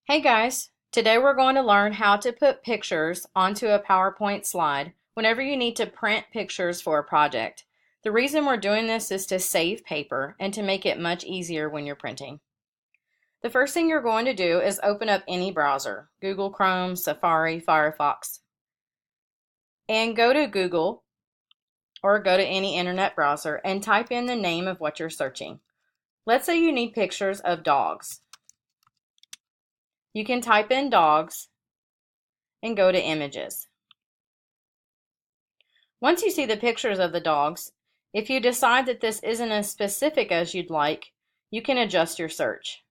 Hey guys, today we're going to learn how to put pictures onto a PowerPoint slide whenever you need to print pictures for a project. The reason we're doing this is to save paper and to make it much easier when you're printing. The first thing you're going to do is open up any browser, Google Chrome, Safari, Firefox, and go to Google or go to any internet browser and type in the name of what you're searching. Let's say you need pictures of dogs. You can type in dogs and go to images. Once you see the pictures of the dogs, if you decide that this isn't as specific as you'd like, you can adjust your search.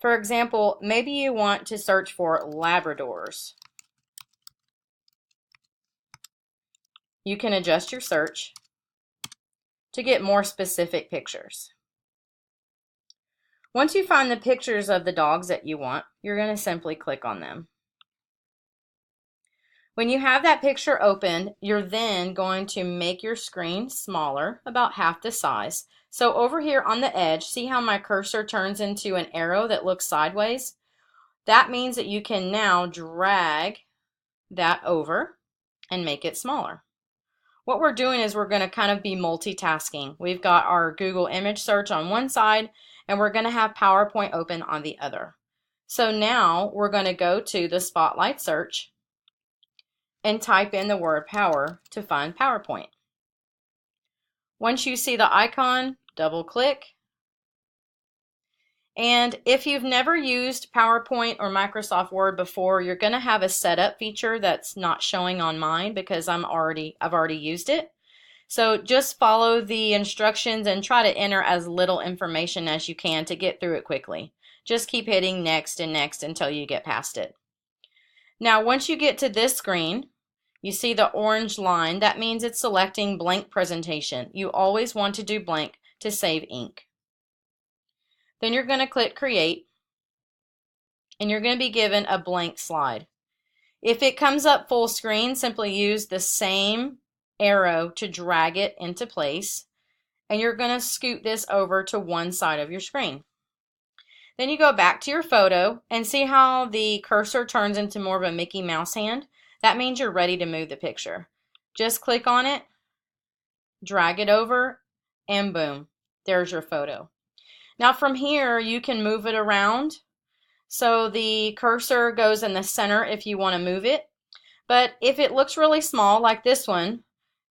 For example, maybe you want to search for Labradors. You can adjust your search to get more specific pictures. Once you find the pictures of the dogs that you want, you're going to simply click on them. When you have that picture open, you're then going to make your screen smaller, about half the size. So over here on the edge, see how my cursor turns into an arrow that looks sideways? That means that you can now drag that over and make it smaller. What we're doing is we're going to kind of be multitasking. We've got our Google image search on one side and we're going to have PowerPoint open on the other. So now we're going to go to the Spotlight search and type in the word power to find PowerPoint. Once you see the icon, double click. And if you've never used PowerPoint or Microsoft Word before, you're going to have a setup feature that's not showing on mine because I've already used it. So just follow the instructions and try to enter as little information as you can to get through it quickly. Just keep hitting next and next until you get past it. Now, once you get to this screen, you see the orange line. That means it's selecting blank presentation. You always want to do blank to save ink. Then you're going to click Create, and you're going to be given a blank slide. If it comes up full screen, simply use the same arrow to drag it into place, and you're going to scoot this over to one side of your screen. Then you go back to your photo and see how the cursor turns into more of a Mickey Mouse hand? That means you're ready to move the picture. Just click on it, drag it over, and boom, there's your photo. Now from here, you can move it around. So the cursor goes in the center if you want to move it. But if it looks really small, like this one,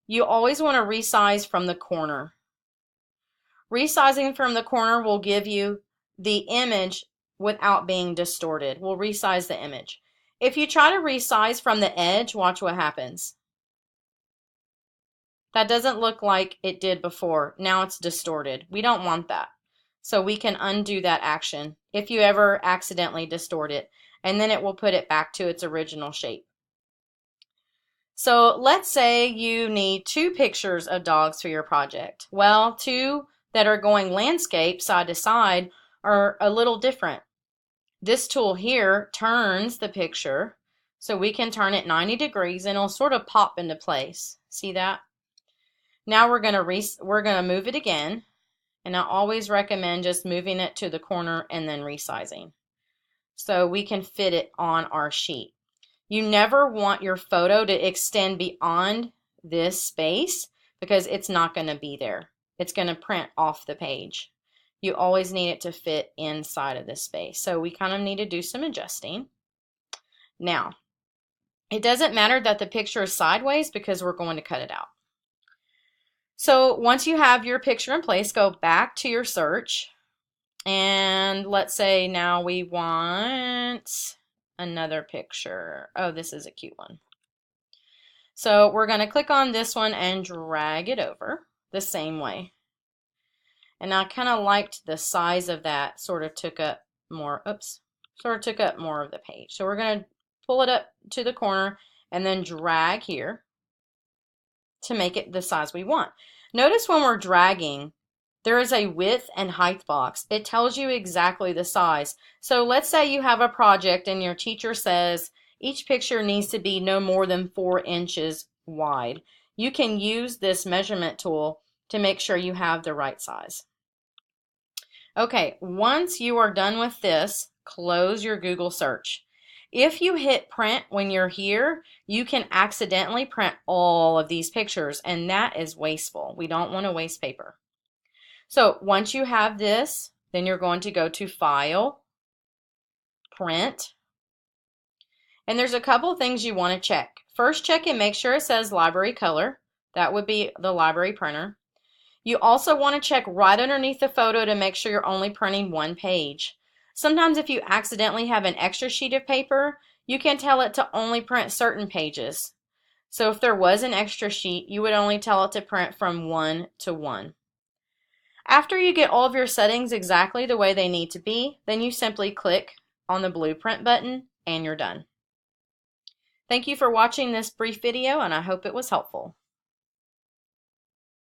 you always want to resize from the corner. Resizing from the corner will give you the image without being distorted. We'll resize the image. If you try to resize from the edge, watch what happens. That doesn't look like it did before. Now it's distorted. We don't want that. So we can undo that action if you ever accidentally distort it, and then it will put it back to its original shape. So let's say you need two pictures of dogs for your project. Well, two that are going landscape side to side are a little different. This tool here turns the picture so we can turn it 90 degrees and it'll sort of pop into place. See that? Now we're going to move it again, and I always recommend just moving it to the corner and then resizing so we can fit it on our sheet. You never want your photo to extend beyond this space because it's not going to be there. It's going to print off the page. You always need it to fit inside of this space. So we kind of need to do some adjusting. Now, it doesn't matter that the picture is sideways because we're going to cut it out. So once you have your picture in place, go back to your search. And let's say now we want another picture. Oh, this is a cute one. So we're going to click on this one and drag it over the same way. And I kind of liked the size of that sort of took up more of the page. So we're going to pull it up to the corner and then drag here to make it the size we want. Notice when we're dragging, there is a width and height box. It tells you exactly the size. So let's say you have a project and your teacher says each picture needs to be no more than 4 inches wide. You can use this measurement tool to make sure you have the right size. Okay, once you are done with this, close your Google search. If you hit print when you're here, you can accidentally print all of these pictures, and that is wasteful. We don't want to waste paper. So once you have this, then you're going to go to File, Print, and there's a couple things you want to check. First, check and make sure it says Library Color. That would be the library printer. You also want to check right underneath the photo to make sure you're only printing one page. Sometimes if you accidentally have an extra sheet of paper, you can tell it to only print certain pages. So if there was an extra sheet, you would only tell it to print from 1 to 1. After you get all of your settings exactly the way they need to be, then you simply click on the blue print button and you're done. Thank you for watching this brief video, and I hope it was helpful.